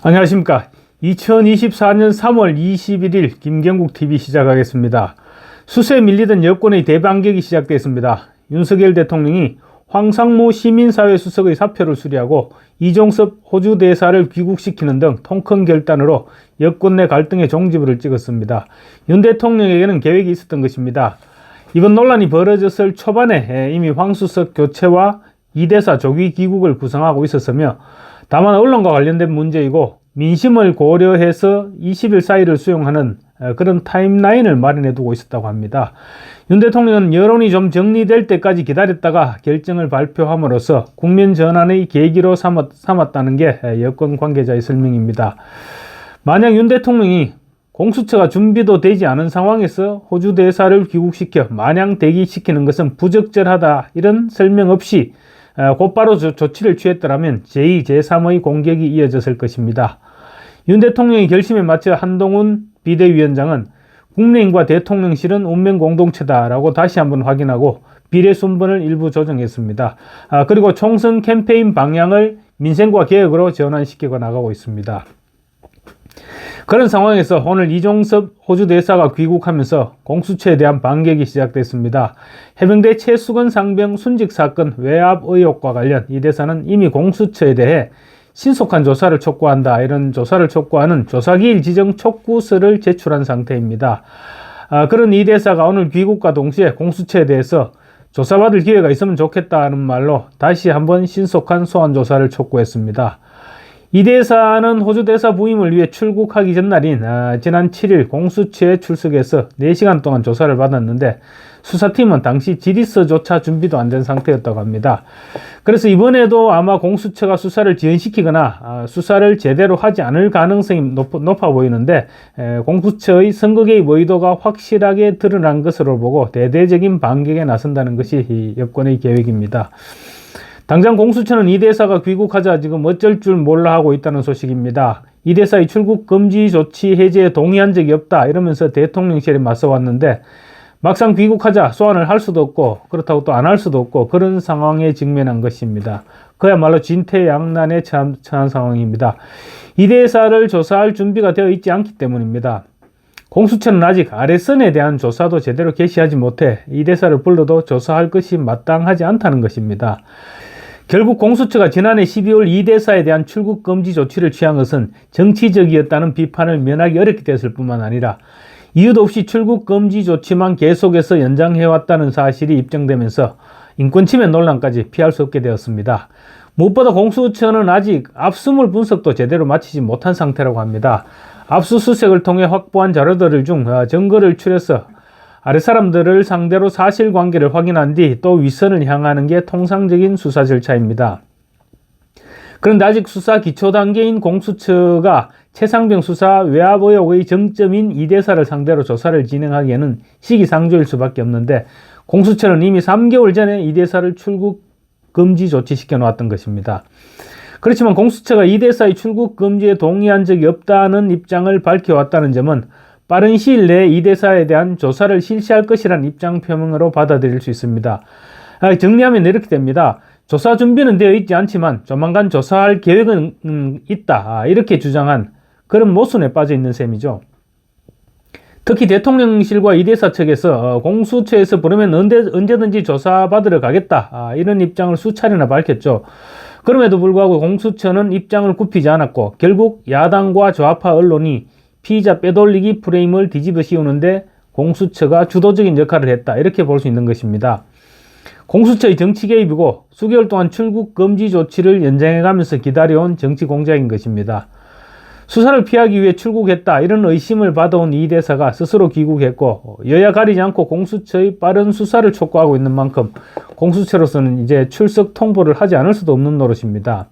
안녕하십니까. 2024년 3월 21일 김경국TV 시작하겠습니다. 수세에 밀리던 여권의 대반격이 시작됐습니다. 윤석열 대통령이 황상무 시민사회 수석의 사표를 수리하고 이종섭 호주 대사를 귀국시키는 등 통큰 결단으로 여권 내 갈등의 종지부를 찍었습니다. 윤 대통령에게는 계획이 있었던 것입니다. 이번 논란이 벌어졌을 초반에 이미 황 수석 교체와 이 대사 조기 귀국을 구상하고 있었으며, 다만 언론과 관련된 문제이고 민심을 고려해서 20일 사이를 수용하는 그런 타임라인을 마련해 두고 있었다고 합니다. 윤 대통령은 여론이 좀 정리될 때까지 기다렸다가 결정을 발표함으로써 국면 전환의 계기로 삼았다는 게 여권 관계자의 설명입니다. 만약 윤 대통령이 공수처가 준비도 되지 않은 상황에서 호주 대사를 귀국시켜 마냥 대기시키는 것은 부적절하다, 이런 설명 없이 곧바로 조치를 취했더라면 제2, 제3의 공격이 이어졌을 것입니다. 윤 대통령의 결심에 맞춰 한동훈 비대위원장은 국민의힘과 대통령실은 운명 공동체다라고 다시 한번 확인하고 비례 순번을 일부 조정했습니다. 그리고 총선 캠페인 방향을 민생과 개혁으로 전환시키고 나가고 있습니다. 그런 상황에서 오늘 이종섭 호주 대사가 귀국하면서 공수처에 대한 반격이 시작됐습니다. 해병대 최수건 상병 순직 사건 외압 의혹과 관련 이 대사는 이미 공수처에 대해 신속한 조사를 촉구한다, 이런 조사를 촉구하는 조사기일 지정 촉구서를 제출한 상태입니다. 그런 이 대사가 오늘 귀국과 동시에 공수처에 대해서 조사받을 기회가 있으면 좋겠다는 말로 다시 한번 신속한 소환 조사를 촉구했습니다. 이 대사는 호주 대사 부임을 위해 출국하기 전날인 지난 7일 공수처에 출석해서 4시간 동안 조사를 받았는데, 수사팀은 당시 질의서조차 준비도 안 된 상태였다고 합니다. 그래서 이번에도 아마 공수처가 수사를 지연시키거나 수사를 제대로 하지 않을 가능성이 높아 보이는데, 공수처의 선거 개입 의도가 확실하게 드러난 것으로 보고 대대적인 반격에 나선다는 것이 이 여권의 계획입니다. 당장 공수처는 이 대사가 귀국하자 지금 어쩔 줄 몰라 하고 있다는 소식입니다. 이 대사의 출국 금지 조치 해제에 동의한 적이 없다, 이러면서 대통령실에 맞서왔는데, 막상 귀국하자 소환을 할 수도 없고 그렇다고 또 안 할 수도 없고 그런 상황에 직면한 것입니다. 그야말로 진퇴양난에 처한 상황입니다. 이 대사를 조사할 준비가 되어 있지 않기 때문입니다. 공수처는 아직 아래선에 대한 조사도 제대로 개시하지 못해 이 대사를 불러도 조사할 것이 마땅하지 않다는 것입니다. 결국 공수처가 지난해 12월 이 대사에 대한 출국 금지 조치를 취한 것은 정치적이었다는 비판을 면하기 어렵게 됐을 뿐만 아니라 이유도 없이 출국 금지 조치만 계속해서 연장해왔다는 사실이 입증되면서 인권침해 논란까지 피할 수 없게 되었습니다. 무엇보다 공수처는 아직 압수물 분석도 제대로 마치지 못한 상태라고 합니다. 압수수색을 통해 확보한 자료들 중 증거를 추려서 아랫사람들을 상대로 사실관계를 확인한 뒤 또 윗선을 향하는 게 통상적인 수사 절차입니다. 그런데 아직 수사 기초 단계인 공수처가 최상병 수사 외압 의혹의 정점인 이 대사를 상대로 조사를 진행하기에는 시기상조일 수밖에 없는데, 공수처는 이미 3개월 전에 이 대사를 출국 금지 조치시켜 놓았던 것입니다. 그렇지만 공수처가 이 대사의 출국 금지에 동의한 적이 없다는 입장을 밝혀왔다는 점은 빠른 시일 내에 이 대사에 대한 조사를 실시할 것이라는 입장 표명으로 받아들일 수 있습니다. 정리하면 이렇게 됩니다. 조사 준비는 되어 있지 않지만 조만간 조사할 계획은 있다, 이렇게 주장한 그런 모순에 빠져 있는 셈이죠. 특히 대통령실과 이 대사 측에서 공수처에서 부르면 언제든지 조사받으러 가겠다, 이런 입장을 수차례나 밝혔죠. 그럼에도 불구하고 공수처는 입장을 굽히지 않았고 결국 야당과 좌파 언론이 피의자 빼돌리기 프레임을 뒤집어 씌우는데 공수처가 주도적인 역할을 했다, 이렇게 볼 수 있는 것입니다. 공수처의 정치 개입이고 수개월 동안 출국 금지 조치를 연장해가면서 기다려온 정치 공작인 것입니다. 수사를 피하기 위해 출국했다, 이런 의심을 받아온 이 대사가 스스로 귀국했고 여야 가리지 않고 공수처의 빠른 수사를 촉구하고 있는 만큼 공수처로서는 이제 출석 통보를 하지 않을 수도 없는 노릇입니다.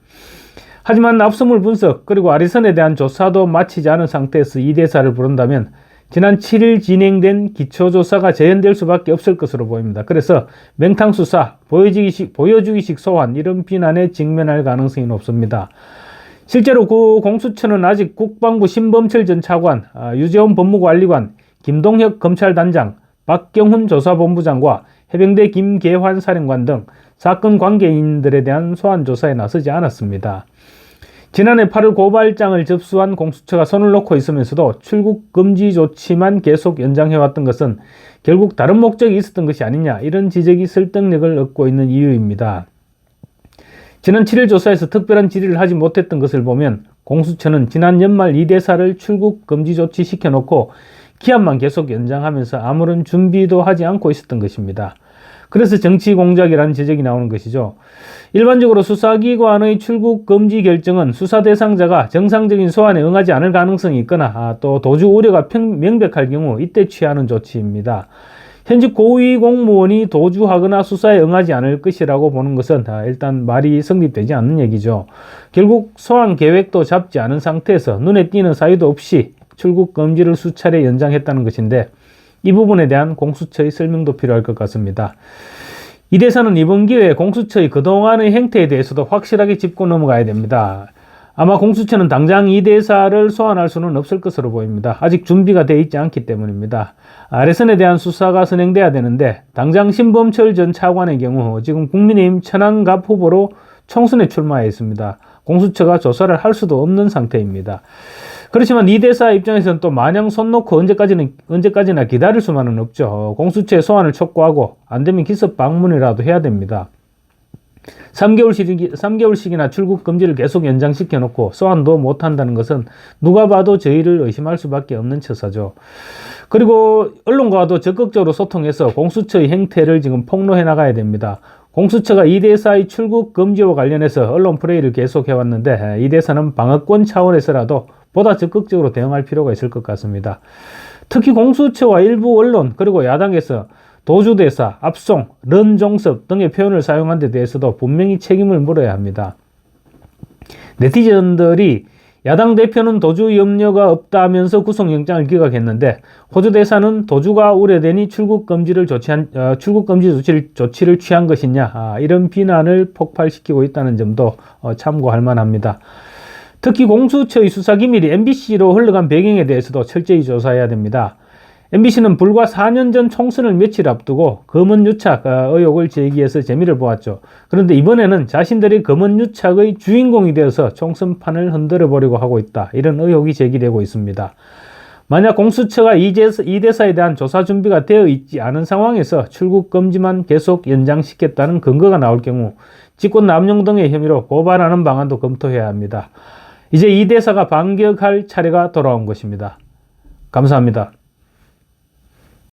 하지만 압수물 분석 그리고 아리선에 대한 조사도 마치지 않은 상태에서 이 대사를 부른다면 지난 7일 진행된 기초조사가 재현될 수밖에 없을 것으로 보입니다. 그래서 맹탕수사, 보여주기식 소환, 이런 비난에 직면할 가능성이 높습니다. 실제로 그 공수처는 아직 국방부 신범철 전 차관, 유재원 법무관리관, 김동혁 검찰단장, 박경훈 조사본부장과 해병대 김계환 사령관 등 사건 관계인들에 대한 소환 조사에 나서지 않았습니다. 지난해 8월 고발장을 접수한 공수처가 손을 놓고 있으면서도 출국 금지 조치만 계속 연장해왔던 것은 결국 다른 목적이 있었던 것이 아니냐, 이런 지적이 설득력을 얻고 있는 이유입니다. 지난 7일 조사에서 특별한 질의를 하지 못했던 것을 보면 공수처는 지난 연말 이 대사를 출국 금지 조치 시켜놓고 기한만 계속 연장하면서 아무런 준비도 하지 않고 있었던 것입니다. 그래서 정치 공작이라는 지적이 나오는 것이죠. 일반적으로 수사기관의 출국 금지 결정은 수사 대상자가 정상적인 소환에 응하지 않을 가능성이 있거나 또 도주 우려가 명백할 경우 이때 취하는 조치입니다. 현직 고위 공무원이 도주하거나 수사에 응하지 않을 것이라고 보는 것은 일단 말이 성립되지 않는 얘기죠. 결국 소환 계획도 잡지 않은 상태에서 눈에 띄는 사유도 없이 출국 금지를 수차례 연장했다는 것인데, 이 부분에 대한 공수처의 설명도 필요할 것 같습니다. 이 대사는 이번 기회에 공수처의 그동안의 행태에 대해서도 확실하게 짚고 넘어가야 됩니다. 아마 공수처는 당장 이 대사를 소환할 수는 없을 것으로 보입니다. 아직 준비가 되어 있지 않기 때문입니다. 아래선에 대한 수사가 선행돼야 되는데, 당장 신범철 전 차관의 경우 지금 국민의힘 천안갑 후보로 총선에 출마해 있습니다. 공수처가 조사를 할 수도 없는 상태입니다. 그렇지만 이 대사 입장에서는 또 마냥 손 놓고 언제까지나 기다릴 수만은 없죠. 공수처에 소환을 촉구하고 안되면 기습 방문이라도 해야 됩니다. 3개월씩이나 출국 금지를 계속 연장시켜 놓고 소환도 못한다는 것은 누가 봐도 저희를 의심할 수밖에 없는 처사죠. 그리고 언론과도 적극적으로 소통해서 공수처의 행태를 지금 폭로해 나가야 됩니다. 공수처가 이 대사의 출국 금지와 관련해서 언론 플레이를 계속해왔는데, 이 대사는 방어권 차원에서라도 보다 적극적으로 대응할 필요가 있을 것 같습니다. 특히 공수처와 일부 언론 그리고 야당에서 도주대사, 압송, 런종섭 등의 표현을 사용한 데 대해서도 분명히 책임을 물어야 합니다. 네티즌들이 야당 대표는 도주 염려가 없다면서 구속영장을 기각했는데, 호주 대사는 도주가 우려되니 출국 금지 조치를 취한 것이냐, 이런 비난을 폭발시키고 있다는 점도 참고할 만합니다. 특히 공수처의 수사기밀이 MBC로 흘러간 배경에 대해서도 철저히 조사해야 됩니다. MBC는 불과 4년 전 총선을 며칠 앞두고 검언유착 의혹을 제기해서 재미를 보았죠. 그런데 이번에는 자신들이 검언유착의 주인공이 되어서 총선판을 흔들어 보려고 하고 있다, 이런 의혹이 제기되고 있습니다. 만약 공수처가 이 대사에 대한 조사 준비가 되어 있지 않은 상황에서 출국 금지만 계속 연장시켰다는 근거가 나올 경우 직권 남용 등의 혐의로 고발하는 방안도 검토해야 합니다. 이제 이 대사가 반격할 차례가 돌아온 것입니다. 감사합니다.